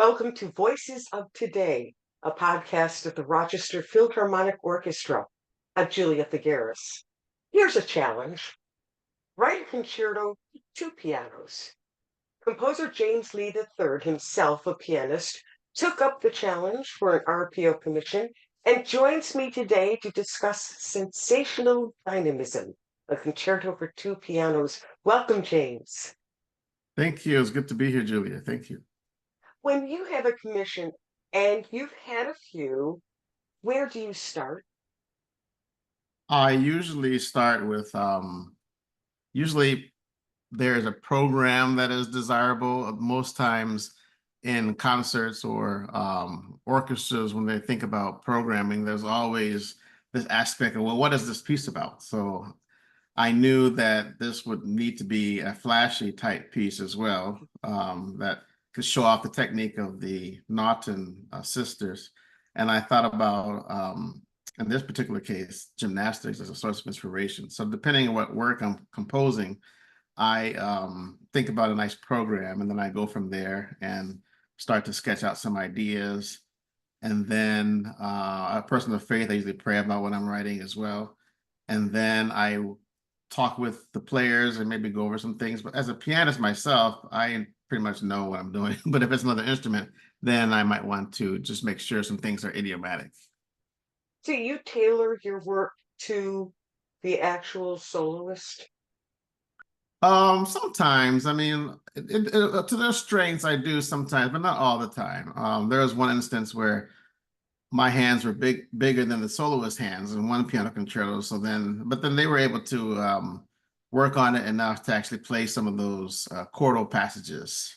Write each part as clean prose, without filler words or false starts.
Welcome to Voices of Today, a podcast of the Rochester Philharmonic Orchestra. I'm Julia Figueras. Here's a challenge. Write a concerto for two pianos. Composer James Lee III, himself a pianist, took up the challenge for an RPO commission and joins me today to discuss Sensational Dynamism, a concerto for two pianos. Welcome, James. Thank you. It's good to be here, Julia. Thank you. When you have a commission and you've had a few, where do you start? I usually start with usually there's a program that is desirable. Most times in concerts or orchestras, when they think about programming, there's always this aspect of, well, what is this piece about? So I knew that this would need to be a flashy type piece as well, that could show off the technique of the Naughton sisters. And I thought about, in this particular case, gymnastics as a source of inspiration. So depending on what work I'm composing, I think about a nice program, and then I go from there and start to sketch out some ideas. And then a person of faith, I usually pray about what I'm writing as well. And then I talk with the players and maybe go over some things. But as a pianist myself, I pretty much know what I'm doing. But if it's another instrument, then I might want to just make sure some things are idiomatic. Do you tailor your work to the actual soloist? Sometimes, I mean, to their strengths, I do sometimes, but not all the time. There was one instance where my hands were bigger than the soloist hands in one piano concerto. But then they were able to work on it enough to actually play some of those chordal passages,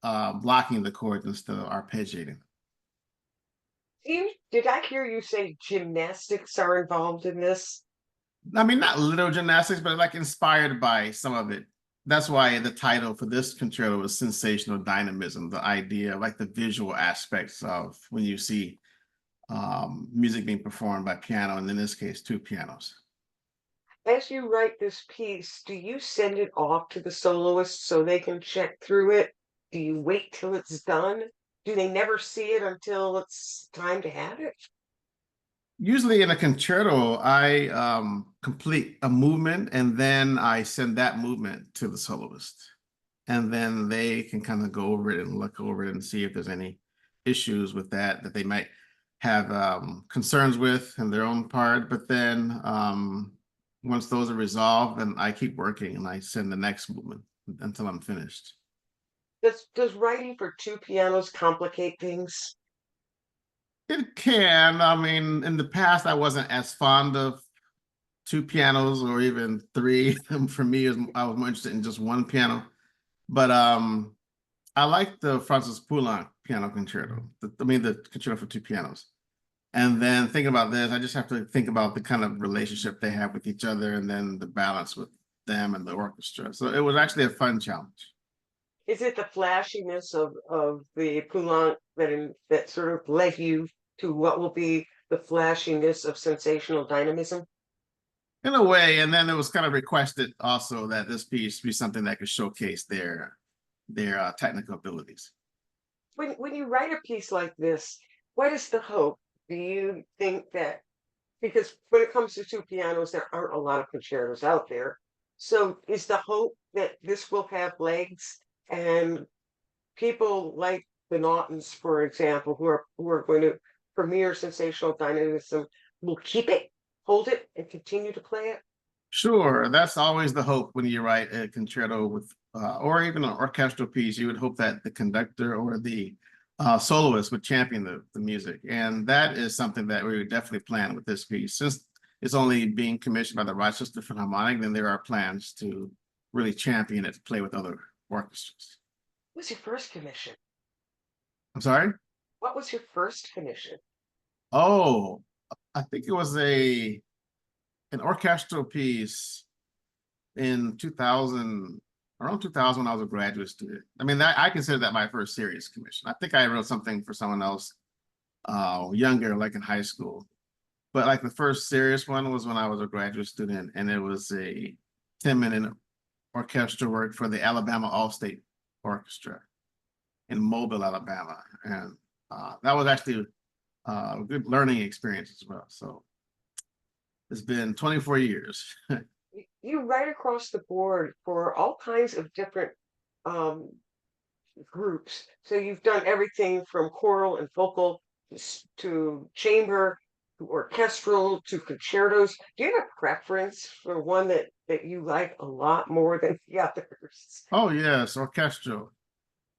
blocking the chords instead of arpeggiating. Did I hear you say gymnastics are involved in this? I mean, not literal gymnastics, but like inspired by some of it. That's why the title for this concerto is Sensational Dynamism, the idea, like the visual aspects of when you see music being performed by piano, and in this case, two pianos. As you write this piece, do you send it off to the soloist so they can check through it? Do you wait till it's done? Do they never see it until it's time to have it? Usually in a concerto, I complete a movement and then I send that movement to the soloist. And then they can kind of go over it and look over it and see if there's any issues with that they might have concerns with in their own part. But then once those are resolved, then I keep working and I send the next movement until I'm finished. Does writing for two pianos complicate things? It can. I mean, in the past, I wasn't as fond of two pianos or even three. For me, I was more interested in just one piano. But I like the Francis Poulenc piano concerto. The concerto for two pianos. And then thinking about this, I just have to think about the kind of relationship they have with each other and then the balance with them and the orchestra. So it was actually a fun challenge. Is it the flashiness of the Poulenc that sort of led you to what will be the flashiness of sensational dynamism? In a way, and then it was kind of requested also that this piece be something that could showcase their technical abilities. When you write a piece like this, what is the hope? Do you think that because when it comes to two pianos, there aren't a lot of concertos out there. So is the hope that this will have legs and people like the Naughtons, for example, who are going to premiere sensational dynamism will keep it, hold it, and continue to play it? Sure, that's always the hope when you write a concerto with, or even an orchestral piece. You would hope that the conductor or the soloist would champion the music, and that is something that we would definitely plan with this piece. Since it's only being commissioned by the Rochester Philharmonic, then there are plans to really champion it to play with other orchestras. What was your first commission? I'm sorry? What was your first commission? Oh, I think it was an orchestral piece in 2000, around 2000 when I was a graduate student. I mean, I consider that my first serious commission. I think I wrote something for someone else younger, like in high school. But like the first serious one was when I was a graduate student, and it was a 10-minute orchestral work for the Alabama All-State Orchestra. in Mobile, Alabama, and that was actually a good learning experience as well. So it's been 24 years. You write across the board for all kinds of different um, groups. So you've done everything from choral and vocal to chamber to orchestral to concertos. Do you have a preference for one that you like a lot more than the others? Oh yes, orchestral.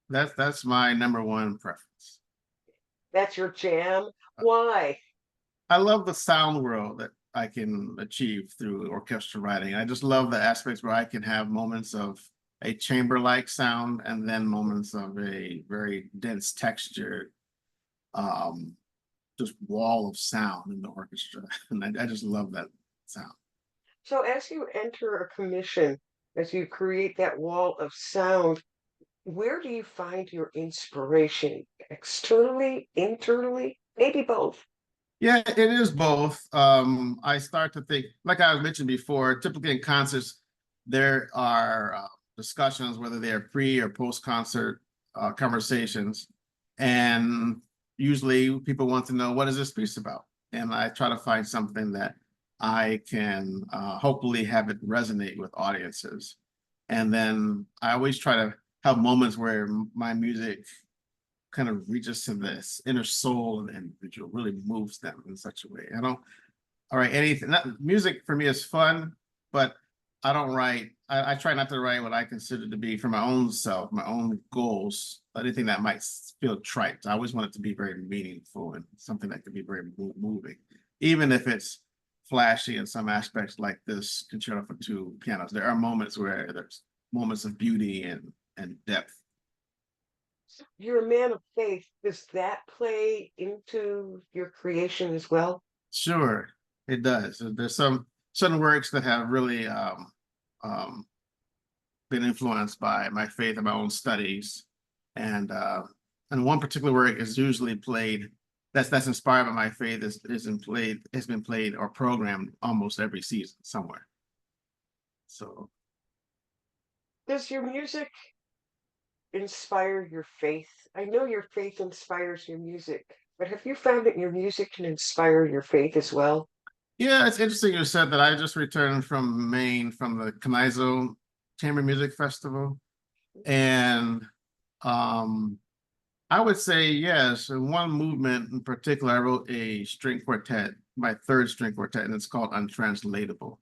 That's my number one preference. That's your jam? Why? I love the sound world that I can achieve through orchestral writing. I just love the aspects where I can have moments of a chamber-like sound and then moments of a very dense texture, um, just wall of sound in the orchestra. And I just love that sound. So as you enter a commission, as you create that wall of sound, where do you find your inspiration? Externally, internally, maybe both? Yeah, it is both. I start to think, like I mentioned before, typically in concerts, there are discussions, whether they are pre or post-concert conversations. And usually people want to know, what is this piece about? And I try to find something that I can hopefully have it resonate with audiences. And then I always try to have moments where my music kind of reaches to this inner soul of the individual, really moves them in such a way. I don't, all right, anything, music for me is fun, but I don't write, I try not to write what I consider to be for my own self, my own goals, anything that might feel trite. I always want it to be very meaningful and something that could be very moving, even if it's flashy in some aspects like this concerto for two pianos. There are moments where there's moments of beauty and depth. You're a man of faith. Does that play into your creation as well? Sure, it does. There's some certain works that have really um, been influenced by my faith and my own studies, and one particular work is usually played. That's inspired by my faith has been played or programmed almost every season somewhere. So Does your music inspire your faith? I know your faith inspires your music, but have you found that your music can inspire your faith as well? yeah, it's interesting you said that. I just returned from Maine from the Canaizo Chamber Music Festival, and um, I would say yes. In one movement in particular, I wrote a string quartet, my third string quartet, and it's called Untranslatable.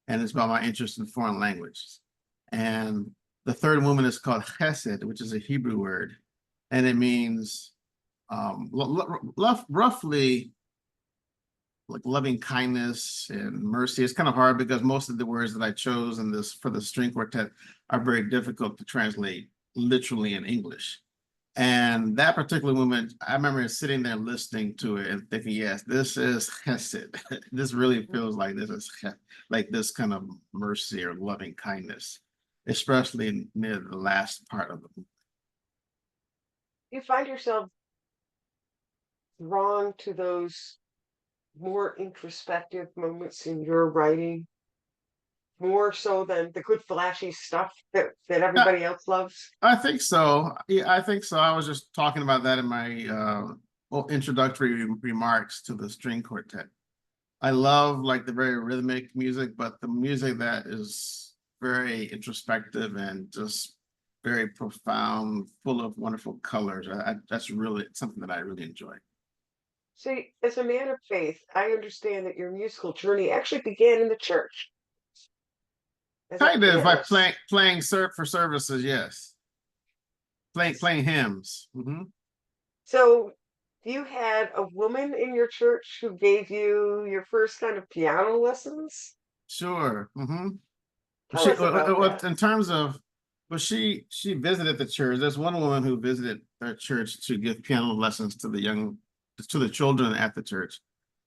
And it's about my interest in foreign languages. And the third movement is called Chesed, which is a Hebrew word. And it means roughly like loving kindness and mercy. It's kind of hard because most of the words that I chose in this for the string quartet are very difficult to translate literally in English. And that particular moment, I remember sitting there listening to it and thinking, yes, this is Hesed. This really feels like this is like this kind of mercy or loving kindness, especially near the last part of the movie. You find yourself drawn to those more introspective moments in your writing, more so than the good flashy stuff that I, everybody else loves? I think so. Yeah, I think so. I was just talking about that in my introductory remarks to the string quartet. I love like the very rhythmic music, but the music that is very introspective and just very profound, full of wonderful colors. That's really something that I really enjoy. See, as a man of faith, I understand that your musical journey actually began in the church as a Kind of by pianist. playing for services, yes. Playing hymns. So you had a woman in your church who gave you your first kind of piano lessons? Sure. Tell us about that. In terms of, but she visited the church. There's one woman who visited their church to give piano lessons to the children at the church.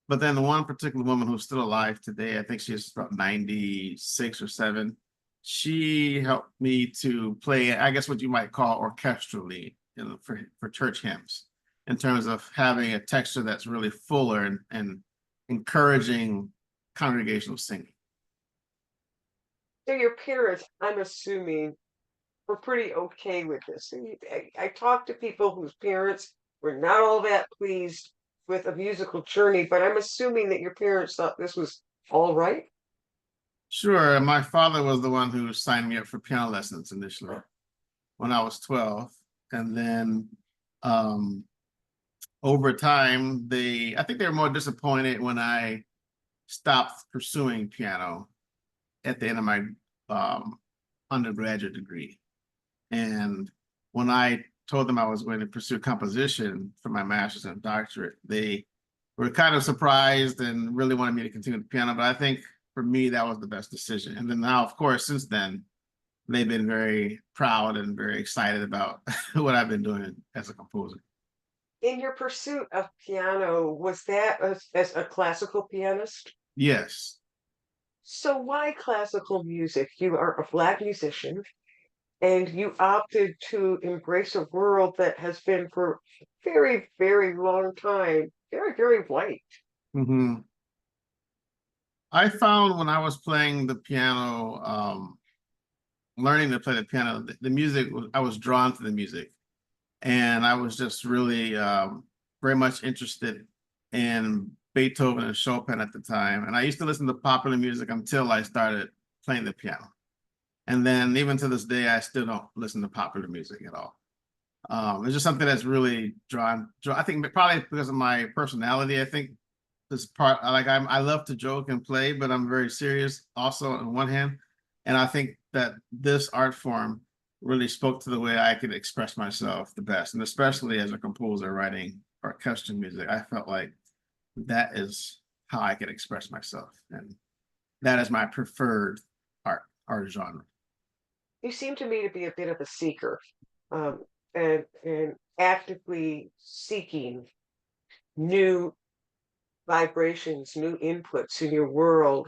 But then the one particular woman who's still alive today, I think she's about 96 or 7. She helped me to play, I guess what you might call orchestrally, for church hymns, in terms of having a texture that's really fuller and encouraging congregational singing. So your parents, I'm assuming, were pretty okay with this. I talked to people whose parents were not all that pleased with a musical journey, but I'm assuming that your parents thought this was all right. Sure, my father was the one who signed me up for piano lessons initially when I was 12. And then um, over time, I think they were more disappointed when I stopped pursuing piano at the end of my um, undergraduate degree. And when I told them I was going to pursue composition for my master's and doctorate, they were kind of surprised and really wanted me to continue the piano. But I think for me, that was the best decision. And then now, of course, since then, they've been very proud and very excited about what I've been doing as a composer. In your pursuit of piano, was that as a classical pianist? Yes. So why classical music? You are a Black musician and you opted to embrace a world that has been for a very, very long time, very, very white. Mhm. I found when I was playing the piano, learning to play the piano, the music, I was drawn to the music. And I was just really very much interested in Beethoven and Chopin at the time. And I used to listen to popular music until I started playing the piano. And then even to this day, I still don't listen to popular music at all. It's just something that's really drawn. I think probably because of my personality. I think this part, like I love to joke and play, but I'm very serious also on one hand. And I think that this art form really spoke to the way I could express myself the best. And especially as a composer writing orchestral music, I felt like that is how I could express myself. And that is my preferred art genre. You seem to me to be a bit of a seeker, and actively seeking new vibrations, new inputs in your world.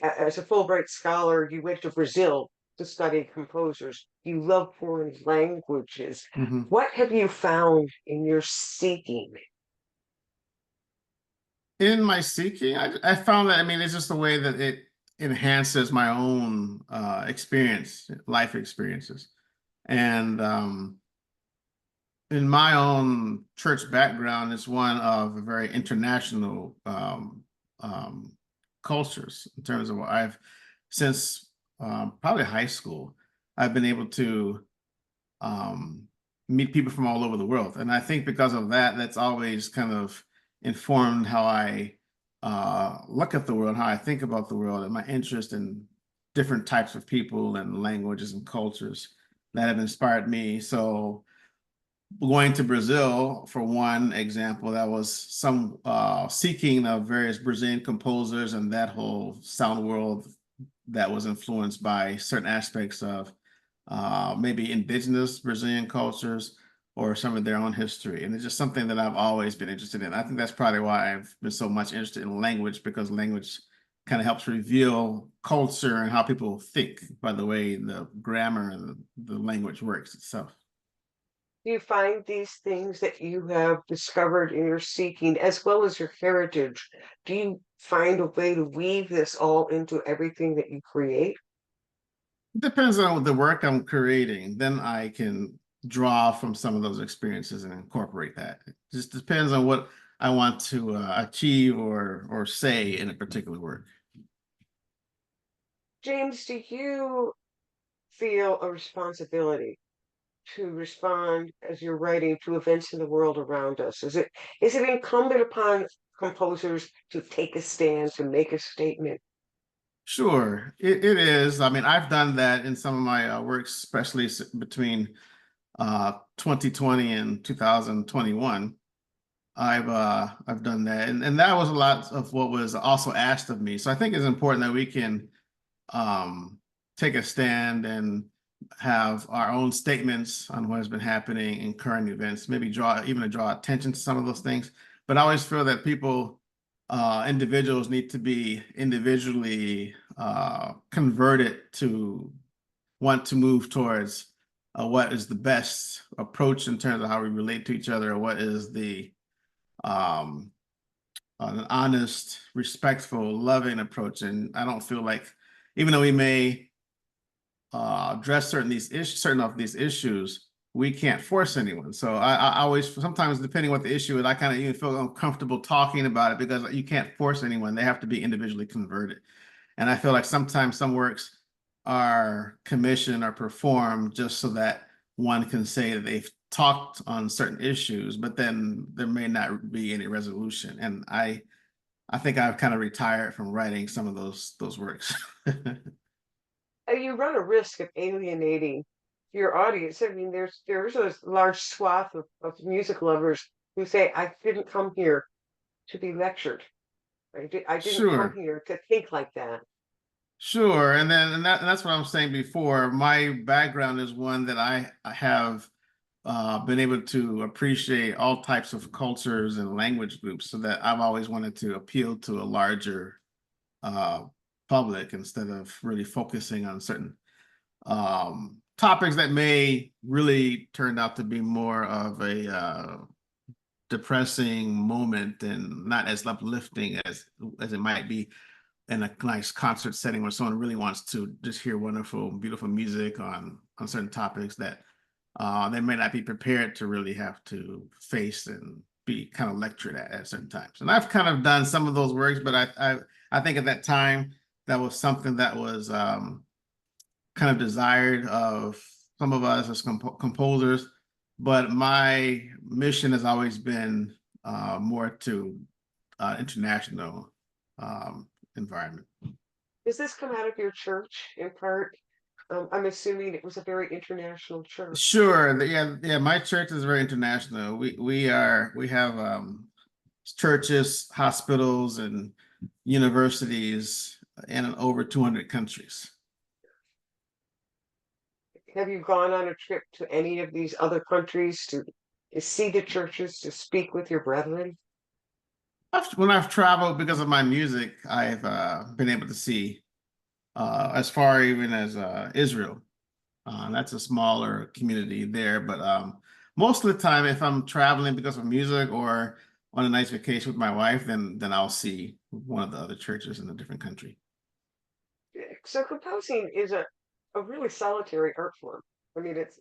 As a Fulbright scholar, you went to Brazil to study composers. You love foreign languages. Mhm. What have you found in your seeking? In my seeking, I found that, I mean, it's just the way that it enhances my own life experiences. And in my own church background, it's one of a very international um, cultures in terms of what since probably high school, I've been able to um, meet people from all over the world. And I think because of that, that's always kind of informed how I look at the world, how I think about the world, and my interest in different types of people and languages and cultures that have inspired me. So going to Brazil, for one example, that was some seeking of various Brazilian composers and that whole sound world that was influenced by certain aspects of maybe indigenous Brazilian cultures or some of their own history. And it's just something that I've always been interested in. I think that's probably why I've been so much interested in language, because language kind of helps reveal culture and how people think by the way the grammar and the language works itself. Do you find these things that you have discovered in your seeking, as well as your heritage, do you find a way to weave this all into everything that you create? It depends on the work I'm creating. Then I can draw from some of those experiences and incorporate that. It just depends on what I want to achieve or say in a particular work. James, do you feel a responsibility to respond as you're writing to events in the world around us? Is it incumbent upon composers to take a stand, to make a statement? Sure, it is. I mean, I've done that in some of my works, especially between 2020 and 2021. I've done that, and that was a lot of what was also asked of me. So I think it's important that we can um, take a stand and have our own statements on what has been happening in current events, maybe draw attention to some of those things. But I always feel that individuals need to be individually converted to want to move towards what is the best approach in terms of how we relate to each other, or what is the um, an honest, respectful, loving approach. And I don't feel like, even though we may address certain of these issues, we can't force anyone. So I always, sometimes depending what the issue is, I kind of even feel uncomfortable talking about it because you can't force anyone. They have to be individually converted. And I feel like sometimes some works are commissioned or performed just so that one can say that they've talked on certain issues, but then there may not be any resolution. And I think I've kind of retired from writing some of those works. You run a risk of alienating your audience. I mean, there's a large swath of music lovers who say, "I didn't come here to be lectured. I didn't come Sure. here to think like that." Sure, and that's what I'm saying before. My background is one that I have been able to appreciate all types of cultures and language groups, so that I've always wanted to appeal to a larger uh, public instead of really focusing on certain topics that may really turn out to be more of a depressing moment and not as uplifting as it might be in a nice concert setting where someone really wants to just hear wonderful, beautiful music on certain topics that they may not be prepared to really have to face and be kind of lectured at certain times. And I've kind of done some of those works, but I think at that time that was something that was kind of desired of some of us as composers. But my mission has always been more to international environment. Does this come out of your church in part? I'm assuming it was a very international church. Sure. Yeah. My church is very international. We have churches, hospitals, and universities in over 200 countries. Have you gone on a trip to any of these other countries to see the churches, to speak with your brethren? When I've traveled because of my music, I've been able to see as far even as Israel. That's a smaller community there, but most of the time, if I'm traveling because of music or on a nice vacation with my wife, then I'll see one of the other churches in a different country. So composing is a really solitary art form. I mean, it's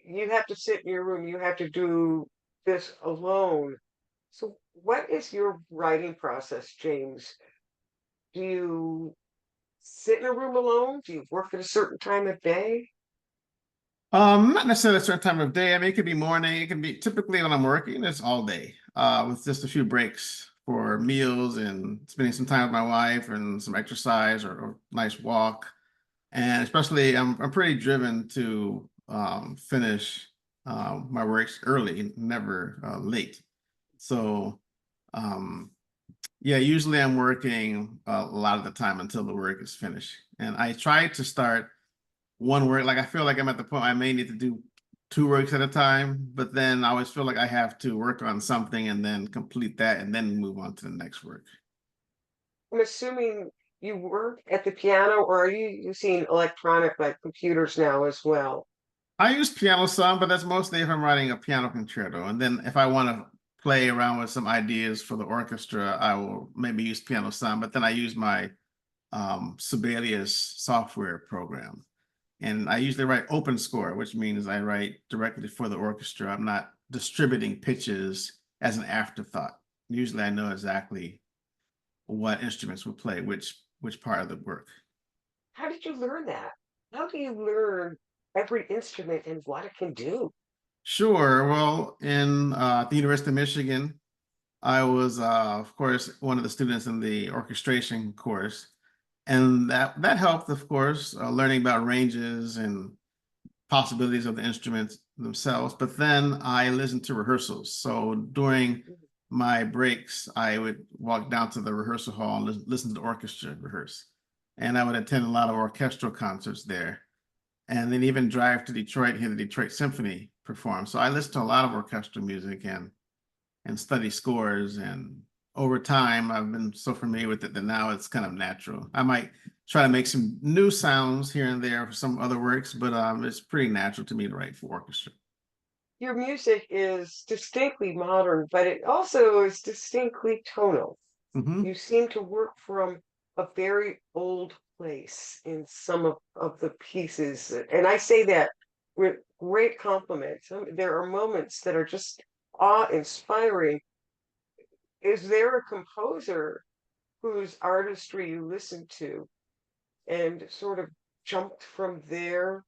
you have to sit in your room, you have to do this alone. So what is your writing process, James? Do you sit in a room alone? Do you work at a certain time of day? Not necessarily a certain time of day. I mean, it could be morning. It can be typically when I'm working, it's all day, with just a few breaks for meals and spending some time with my wife and some exercise or nice walk. And especially, I'm pretty driven to finish my works early, never late. So, um, yeah, usually I'm working a lot of the time until the work is finished. And I try to start one work, like I feel like I'm at the point I may need to do two works at a time, but then I always feel like I have to work on something and then complete that and then move on to the next work. I'm assuming you work at the piano, or are you using electronic like computers now as well? I use piano some, but that's mostly if I'm writing a piano concerto. And then if I want to play around with some ideas for the orchestra, I will maybe use piano some, but then I use my Sibelius software program. And I usually write open score, which means I write directly for the orchestra. I'm not distributing pitches as an afterthought. Usually I know exactly what instruments will play which part of the work. How did you learn that? How do you learn every instrument and what it can do? Sure. Well, in the University of Michigan, I was, of course, one of the students in the orchestration course, and that helped, of course, learning about ranges and possibilities of the instruments themselves. But then I listened to rehearsals. So during my breaks, I would walk down to the rehearsal hall and listen to the orchestra rehearse. And I would attend a lot of orchestral concerts there. And then even drive to Detroit, hear the Detroit Symphony perform. So I listened to a lot of orchestral music and study scores. And over time, I've been so familiar with it that now it's kind of natural. I might try to make some new sounds here and there for some other works, but it's pretty natural to me to write for orchestra. Your music is distinctly modern, but it also is distinctly tonal. Hmm. You seem to work from a very old place in some of the pieces. And I say that with great compliment. There are moments that are just awe-inspiring. Is there a composer whose artistry you listen to and sort of jumped from there?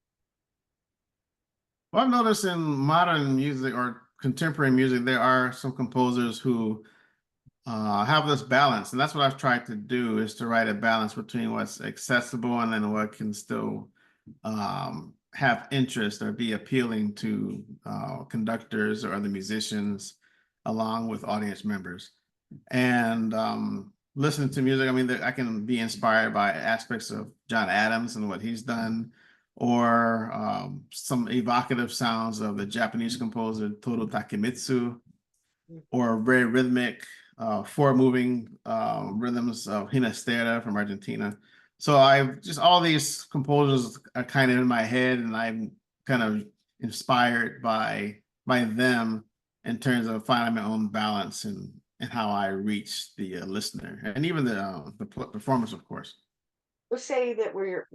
Well, I've noticed in modern music or contemporary music, there are some composers who have this balance, and that's what I've tried to do, is to write a balance between what's accessible and then what can still have interest or be appealing to conductors or other musicians, along with audience members. And listening to music, I mean, I can be inspired by aspects of John Adams and what he's done, or some evocative sounds of the Japanese composer Toru Takemitsu, or very rhythmic, forward-moving rhythms of Hinastera from Argentina. So I've just, all these composers are kind of in my head, and I'm kind of inspired by them in terms of finding my own balance and how I reach the listener, and even the performance, of course. Let's say that we're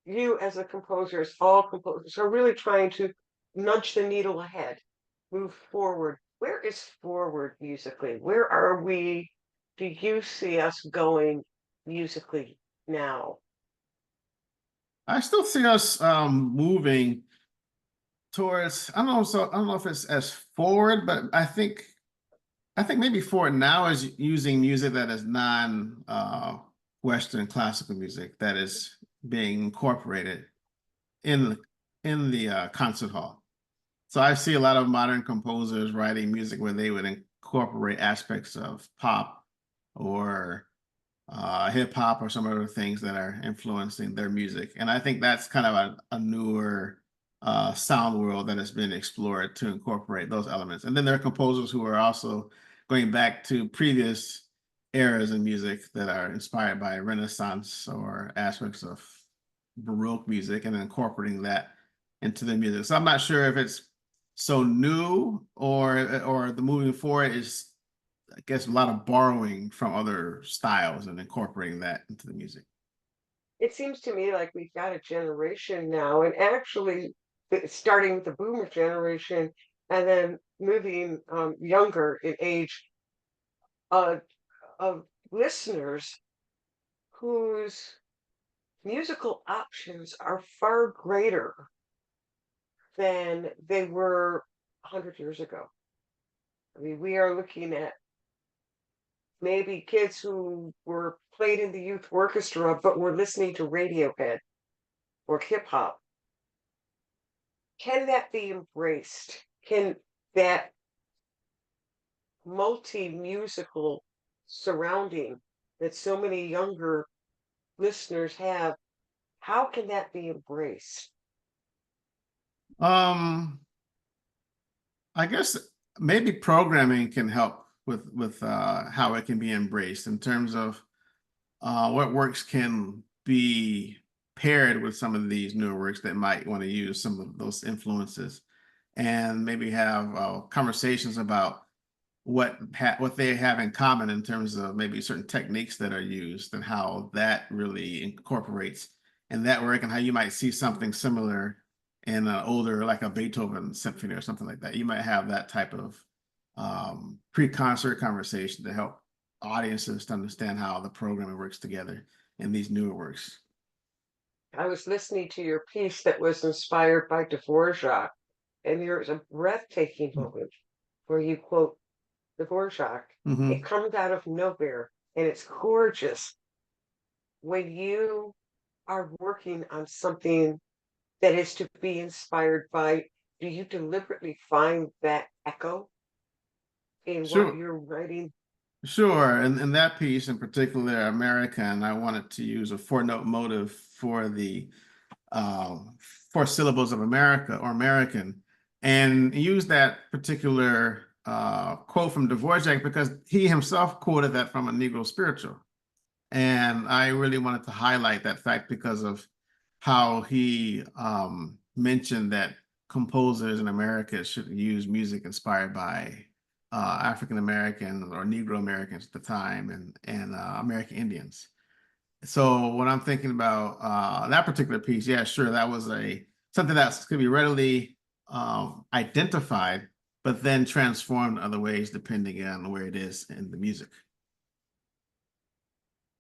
you as a composer, as all composers, are really trying to nudge the needle ahead, move forward. Where is forward musically? Where are we? Do you see us going musically now? I still see us moving towards, I don't know if it's as forward, but I think maybe forward now is using music that is non Western classical music that is being incorporated in the concert hall. So I see a lot of modern composers writing music where they would incorporate aspects of pop or hip hop or some other things that are influencing their music. And I think that's kind of a newer sound world that has been explored to incorporate those elements. And then there are composers who are also going back to previous eras in music that are inspired by Renaissance or aspects of Baroque music and incorporating that into the music. So I'm not sure if it's so new, or the moving forward is, I guess, a lot of borrowing from other styles and incorporating that into the music. It seems to me like we've got a generation now, and actually starting with the boomer generation and then moving younger in age, uh, of listeners whose musical options are far greater than they were 100 years ago. I mean, we are looking at maybe kids who were played in the youth orchestra but were listening to Radiohead or hip hop. Can that be embraced? Can that multi-musical surrounding that so many younger listeners have, how can that be embraced? Um, I guess maybe programming can help with how it can be embraced in terms of what works can be paired with some of these newer works that might want to use some of those influences, and maybe have conversations about what they have in common in terms of maybe certain techniques that are used and how that really incorporates in that work, and how you might see something similar in an older, like a Beethoven symphony or something like that. You might have that type of pre-concert conversation to help audiences to understand how the programming works together in these newer works. I was listening to your piece that was inspired by Dvorak, and there's a breathtaking moment where you quote Dvorak. It Mm-hmm. comes out of nowhere and it's gorgeous. When you are working on something that is to be inspired by, do you deliberately find that echo in what Sure. you're writing? Sure, and in that piece in particular, American, I wanted to use a four-note motive for the uh, four syllables of America or American, and use that particular quote from Dvorak because he himself quoted that from a Negro spiritual. And I really wanted to highlight that fact because of how he mentioned that composers in America should use music inspired by African Americans or Negro Americans at the time, and American Indians. So when I'm thinking about that particular piece, yeah, sure, that was something that's could be readily identified, but then transformed other ways depending on where it is in the music.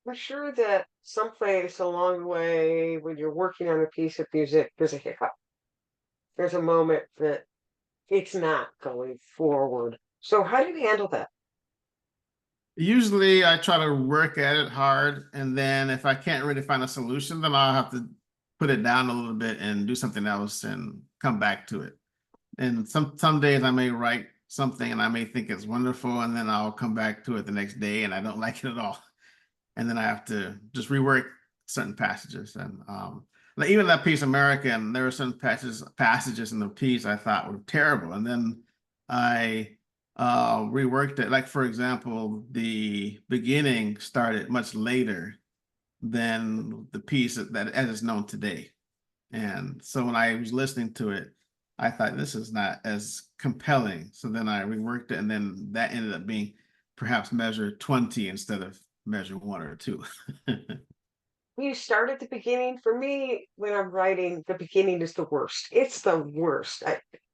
I'm sure that someplace along the way, when you're working on a piece of music, there's a hiccup. There's a moment that it's not going forward. So how do you handle that? Usually I try to work at it hard, and then if I can't really find a solution, then I'll have to put it down a little bit and do something else and come back to it. And some days I may write something and I may think it's wonderful, and then I'll come back to it the next day and I don't like it at all. And then I have to just rework certain passages. And like even that piece American, there were some passages in the piece I thought were terrible. And then I reworked it. Like for example, the beginning started much later than the piece that as it's known today. And so when I was listening to it, I thought this is not as compelling. So then I reworked it, and then that ended up being perhaps measure 20 instead of measure 1 or 2. You start at the beginning. For me, when I'm writing, the beginning is the worst. It's the worst.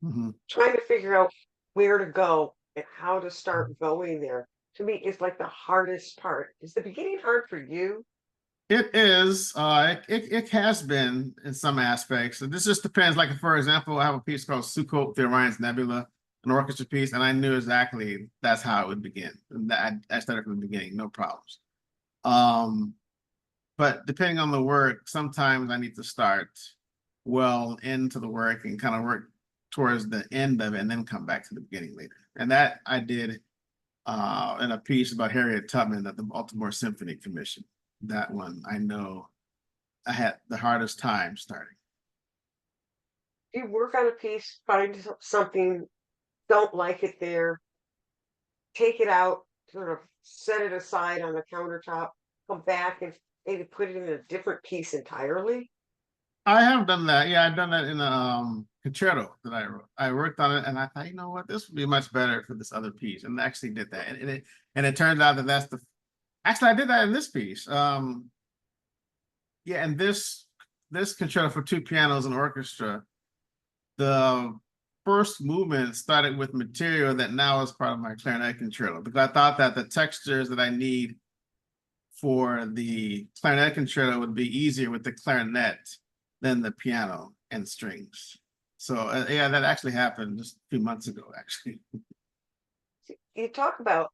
Mhm. Trying to figure out where to go and how to start going there. To me, is like the hardest part. Is the beginning hard for you? It is. It has been in some aspects. And this just depends. Like for example, I have a piece called Sukkot, the Orion's Nebula, an orchestra piece, and I knew exactly that's how it would begin. And I started from the beginning, no problems. Um, but depending on the work, sometimes I need to start well into the work and kind of work towards the end of it and then come back to the beginning later. And that I did in a piece about Harriet Tubman at the Baltimore Symphony Commission. That one I know I had the hardest time starting. You work on a piece, find something, don't like it there, take it out, sort of set it aside on the countertop, come back and maybe put it in a different piece entirely. I have done that. Yeah, I've done that in a concerto that I wrote. I worked on it and I thought, you know what, this would be much better for this other piece, and I actually did that. And it turned out that that's the actually I did that in this piece. Yeah, and this concerto for 2 pianos and orchestra, the first movement started with material that now is part of my clarinet concerto, because I thought that the textures that I need for the clarinet concerto would be easier with the clarinet than the piano and strings. So yeah, that actually happened just a few months ago, actually. You talk about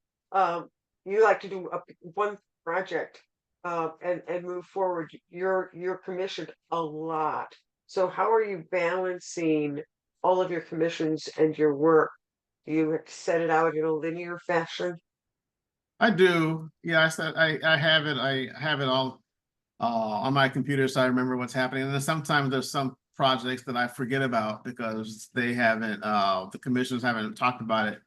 you like to do one project and move forward. You're commissioned a lot. So how are you balancing all of your commissions and your work? Do you set it out in a linear fashion? I do. Yeah, I have it. I have it all on my computer, so I remember what's happening. And then sometimes there's some projects that I forget about because they haven't, the commissioners haven't talked about it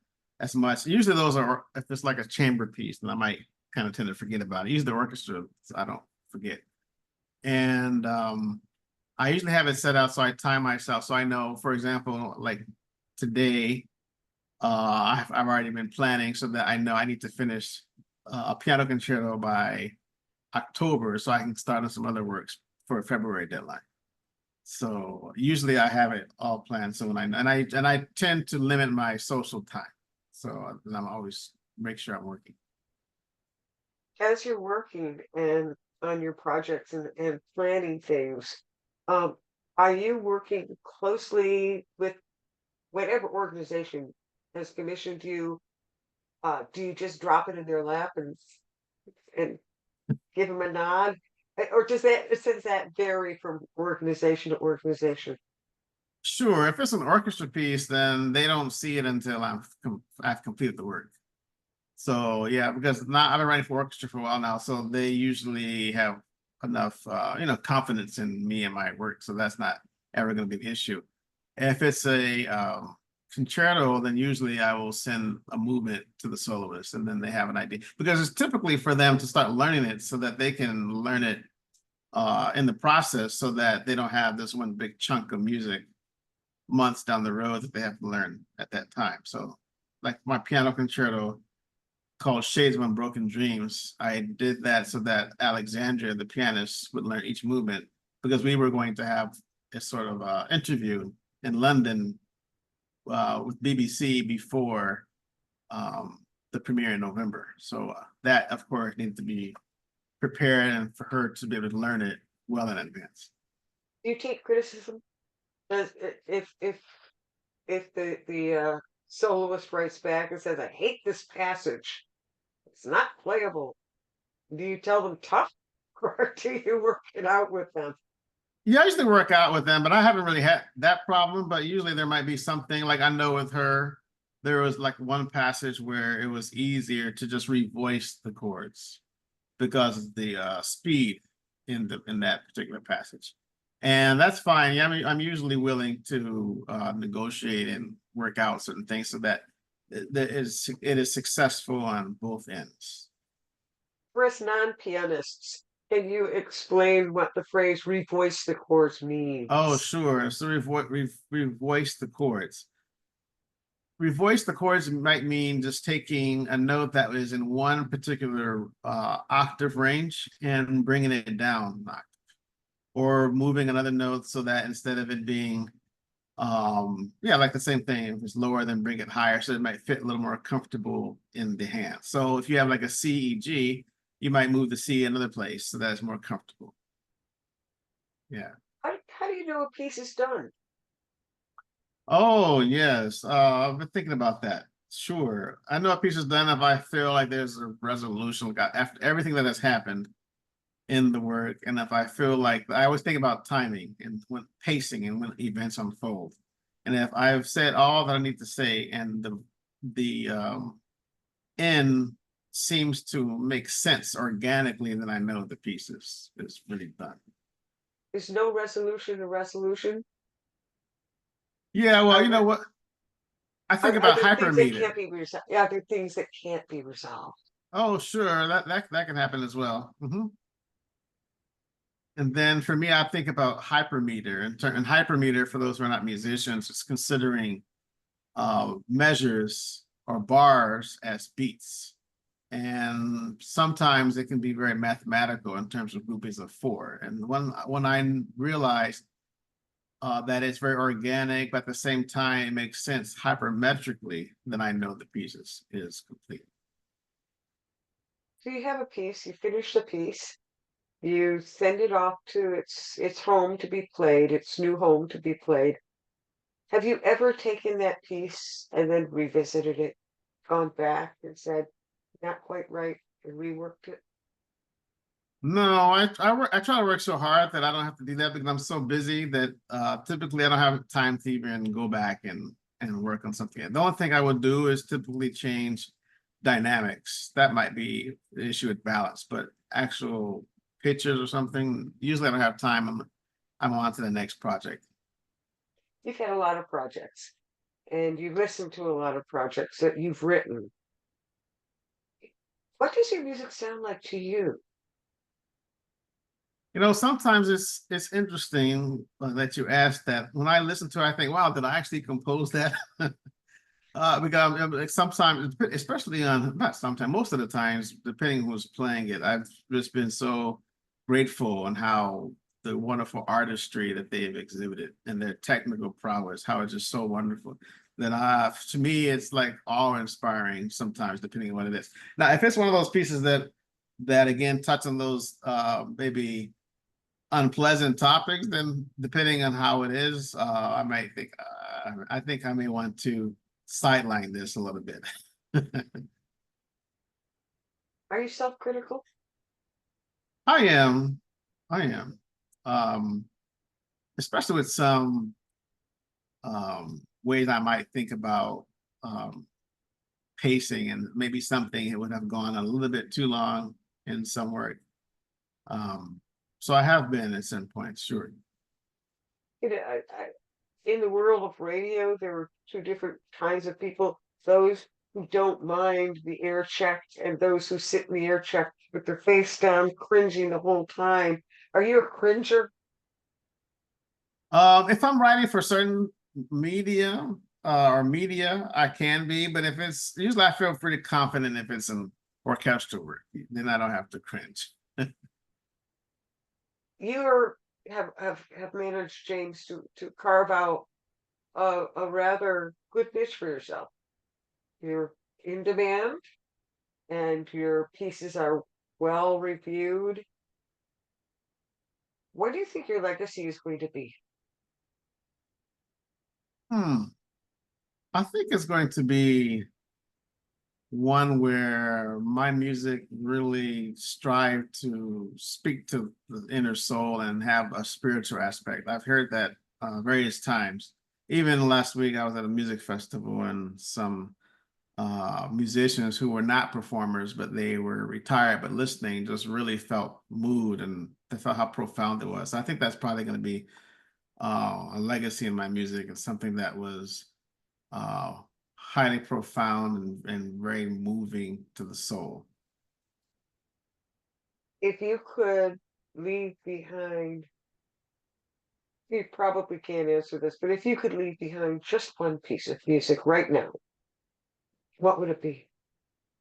as much. Usually those are, if it's like a chamber piece, then I might kind of tend to forget about it. Usually the orchestra, I don't forget. And I usually have it set out so I time myself. So I know, for example, like today, I've already been planning so that I know I need to finish a piano concerto by October so I can start on some other works for a February deadline. So usually I have it all planned. So when I tend to limit my social time. So I'm always make sure I'm working. As you're working and on your projects and planning things, um, are you working closely with whatever organization has commissioned you? Do you just drop it in their lap and give them a nod? Or does that vary from organization to organization? Sure, if it's an orchestra piece, then they don't see it until I've completed the work. So yeah, because now I've been writing for orchestra for a while now, so they usually have enough confidence in me and my work, so that's not ever going to be an issue. If it's a concerto, then usually I will send a movement to the soloist, and then they have an idea, because it's typically for them to start learning it so that they can learn it in the process, so that they don't have this one big chunk of music months down the road that they have to learn at that time. So like my piano concerto, called Shades of Unbroken Dreams. I did that so that Alexandria, the pianist, would learn each movement because we were going to have a sort of interview in London with BBC before the premiere in November. So that, of course, needed to be prepared and for her to be able to learn it well in advance. Do you take criticism? Does if the soloist writes back and says, "I hate this passage. It's not playable." Do you tell them tough, or do you work it out with them? Yeah, I usually work out with them, but I haven't really had that problem. But usually there might be something like I know with her, there was like one passage where it was easier to just revoice the chords because of the speed in that particular passage. And that's fine. Yeah, I'm usually willing to negotiate and work out certain things so that it is successful on both ends. For us non-pianists, can you explain what the phrase "revoice the chords" Oh, means? sure. So revoice the chords. Revoice the chords might mean just taking a note that was in one particular octave range and bringing it down an octave, or moving another note so that instead of it being yeah, like the same thing, if it's lower, then bring it higher so it might fit a little more comfortable in the hand. So if you have like a C, E, G, you might move the C another place so that it's more comfortable. Yeah. How do you know a piece is done? Oh, yes. I've been thinking about that. Sure. I know a piece is done if I feel like there's a resolution after everything that has happened in the work. And if I feel like I always think about timing and when pacing and when events unfold. And if I've said all that I need to say and the end seems to make sense organically, then I know the piece is really done. Is no resolution a resolution? Yeah, well, Are you know there what? I think are about there things that hypermeter. can't be resolved? Yeah, there are things that can't be resolved. Oh, sure, that can happen as well. And then for me, I think about hypermeter and hypermeter, for those who are not musicians, is considering measures or bars as beats. And sometimes it can be very mathematical in terms of groupings of four. And when I realized that it's very organic, but at the same time it makes sense hypermetrically, then I know the piece is complete. So you have a piece, you finish the piece, you send it off to its home to be played, its new home to be played. Have you ever taken that piece and then revisited it, gone back and said, "Not quite right," and reworked it? No, I try to work so hard that I don't have to do that because I'm so busy that typically I don't have time to even go back and work on something. The only thing I would do is typically change dynamics. That might be the issue with balance, but actual pictures or something, usually I don't have time. I'm on to the next project. You've had a lot of projects and you listen to a lot of projects that you've written. What does your music sound like to you? You know, sometimes it's interesting that you asked that. When I listen to it, I think, wow, did I actually compose that? Because like sometimes, especially on not sometimes, most of the times, depending who's playing it, I've just been so grateful on how the wonderful artistry that they've exhibited and their technical prowess, how it's just so wonderful. That to me, it's like awe-inspiring sometimes, depending on what it is. Now, if it's one of those pieces that again touch on those maybe unpleasant topics, then depending on how it is, I might think I think I may want to sideline this a little bit. Are you self-critical? I am, I am, um, especially with some ways I might think about pacing and maybe something it would have gone a little bit too long in some work. So I have been at some points, sure. You know, in the world of radio, there are two different kinds of people: those who don't mind the air check and those who sit in the air check with their face down, cringing the whole time. Are you a cringer? If I'm writing for certain media, or media, I can be, but if it's usually I feel pretty confident if it's an orchestral work, then I don't have to cringe. You have managed, James, to carve out a rather good niche for yourself. You're in demand, and your pieces are well reviewed. What do you think your legacy is going to be? Hmm. I think it's going to be one where my music really strive to speak to the inner soul and have a spiritual aspect. I've heard that various times. Even last week, I was at a music festival and some musicians who were not performers, but they were retired, but listening just really felt moved and they felt how profound it was. So I think that's probably going to be a legacy in my music. It's something that was uh, highly profound and very moving to the soul. If you could leave behind, you probably can't answer this, but if you could leave behind just one piece of music right now, what would it be?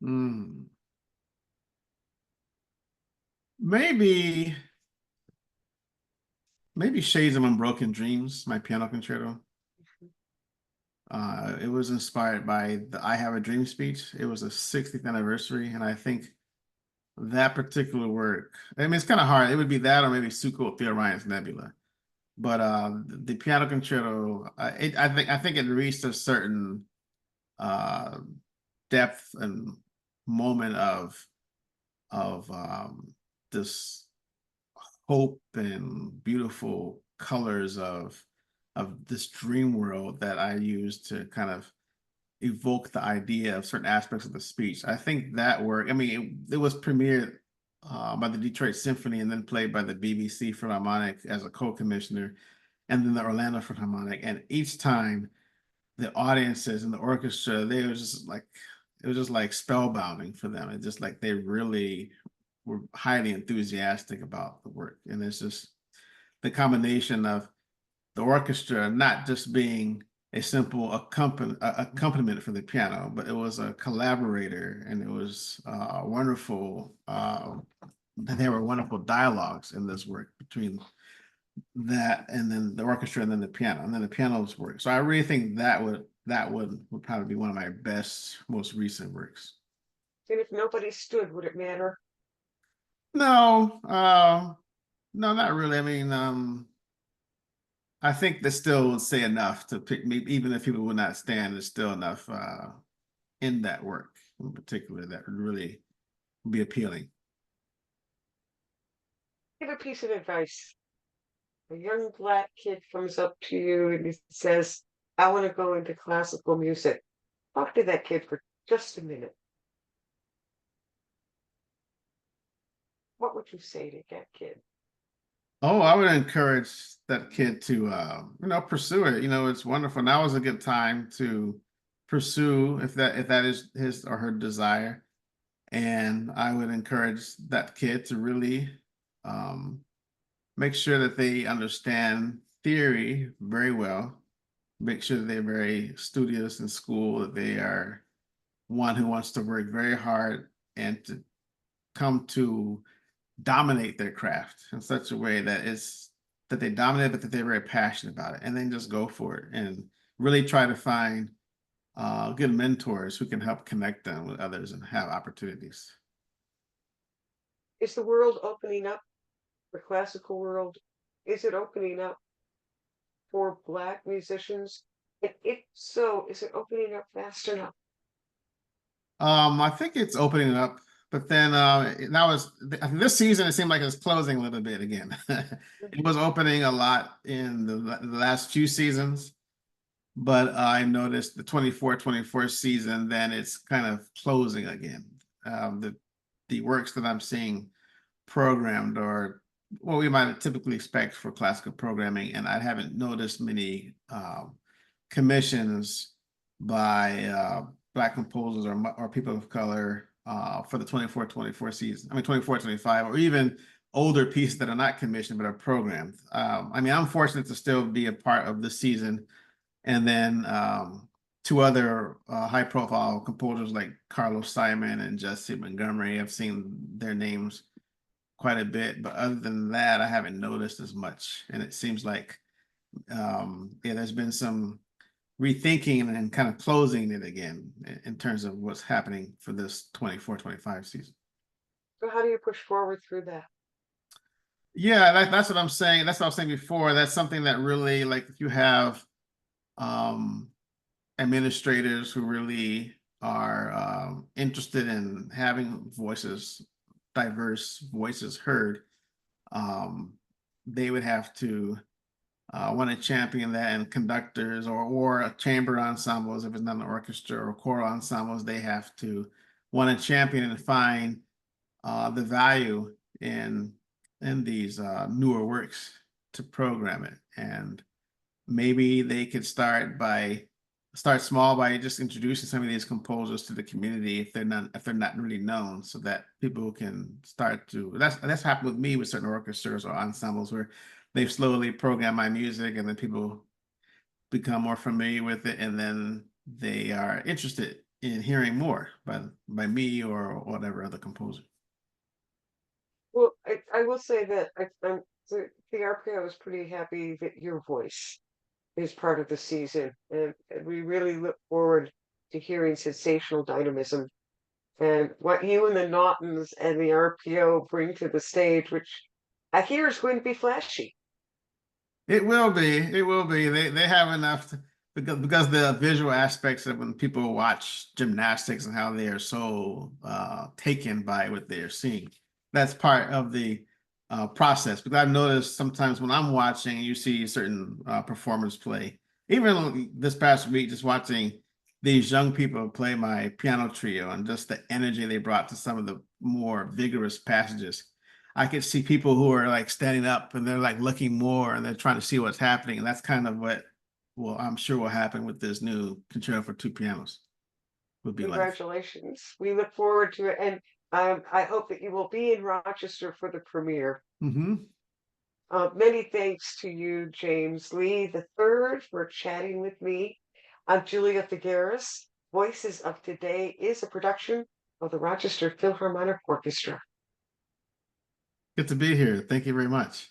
Mm. Maybe, maybe Shades of Unbroken Dreams, my piano concerto. It was inspired by the I Have a Dream speech. It was a 60th anniversary, and I think that particular work, I mean, it's kind of hard. It would be that or maybe Suko with the Orion's Nebula. But the piano concerto, I think it reached a certain uh, depth and moment of this hope and beautiful colors of this dream world that I use to kind of evoke the idea of certain aspects of the speech. I think that work, I mean, it was premiered by the Detroit Symphony and then played by the BBC Philharmonic as a co-commissioner, and then the Orlando Philharmonic. And each time the audiences and the orchestra, they were just like, it was just like spellbinding for them. It's just like they really were highly enthusiastic about the work. And it's just the combination of the orchestra not just being a simple accompaniment for the piano, but it was a collaborator, and it was wonderful. There were wonderful dialogues in this work between that and then the orchestra and then the piano and then the piano's work. So I really think that would probably be one of my best, most recent works. And if nobody stood, would it matter? No, no, not really. I mean, I think they still would say enough to pick me, even if people would not stand, there's still enough in that work in particular that would really be appealing. Give a piece of advice. A young black kid comes up to you and he says, I want to go into classical music. Talk to that kid for just a minute. What would you say to that kid? Oh, I would encourage that kid to pursue it. It's wonderful. Now is a good time to pursue if that is his or her desire. And I would encourage that kid to really um, make sure that they understand theory very well, make sure that they're very studious in school, that they are one who wants to work very hard and to come to dominate their craft in such a way that they dominate, but that they're very passionate about it, and then just go for it and really try to find good mentors who can help connect them with others and have opportunities. Is the world opening up, the classical world? Is it opening up for black musicians? And if so, is it opening up fast enough? I think it's opening up, but then I think this season it seemed like it's closing a little bit again. It was opening a lot in the last few seasons, but I noticed the 24 season, then it's kind of closing again. The works that I'm seeing programmed are what we might typically expect for classical programming, and I haven't noticed many commissions by Black composers or people of color for the 24 season. I mean, 24 25, or even older pieces that are not commissioned but are programmed. I mean, I'm fortunate to still be a part of this season, and then two other high-profile composers like Carlos Simon and Jesse Montgomery. I've seen their names quite a bit, but other than that, I haven't noticed as much. And it seems like, yeah, there's been some rethinking and kind of closing it again in terms of what's happening for this 24-25 season. So how do you push forward through that? Yeah, that's what I'm saying. That's what I was saying before. That's something that really, like, if you have um, administrators who really are interested in having diverse voices heard, they would have to want to champion that, and conductors or chamber ensembles, if it's not an orchestra, or choral ensembles, they have to want to champion and find the value in these newer works to program it. And maybe they could start small by just introducing some of these composers to the community if they're not really known, so that people can start to. That's happened with me with certain orchestras or ensembles where they've slowly programmed my music, and then people become more familiar with it, and then they are interested in hearing more by me or whatever other composer. Well, I will say that the RPO was pretty happy that your voice is part of the season, and we really look forward to hearing Sensational Dynamism and what you and the Naughtons and the RPO bring to the stage, which I hear is going to be flashy. It will be. It will be. They have enough because the visual aspects of when people watch gymnastics and how they are so taken by what they're seeing. That's part of the process. Because I've noticed sometimes when I'm watching, you see certain performers play. Even this past week, just watching these young people play my piano trio and just the energy they brought to some of the more vigorous passages. I could see people who are like standing up and they're like looking more and they're trying to see what's happening. And that's kind of what, well, I'm sure will happen with this new concerto for two pianos. Would be like. Congratulations. We look forward to it. And I hope that you will be in Rochester for the premiere. Mm-hmm. Many thanks to you, James Lee III, for chatting with me. I'm Julia Figueras. Voices of Today is a production of the Rochester Philharmonic Orchestra. Good to be here. Thank you very much.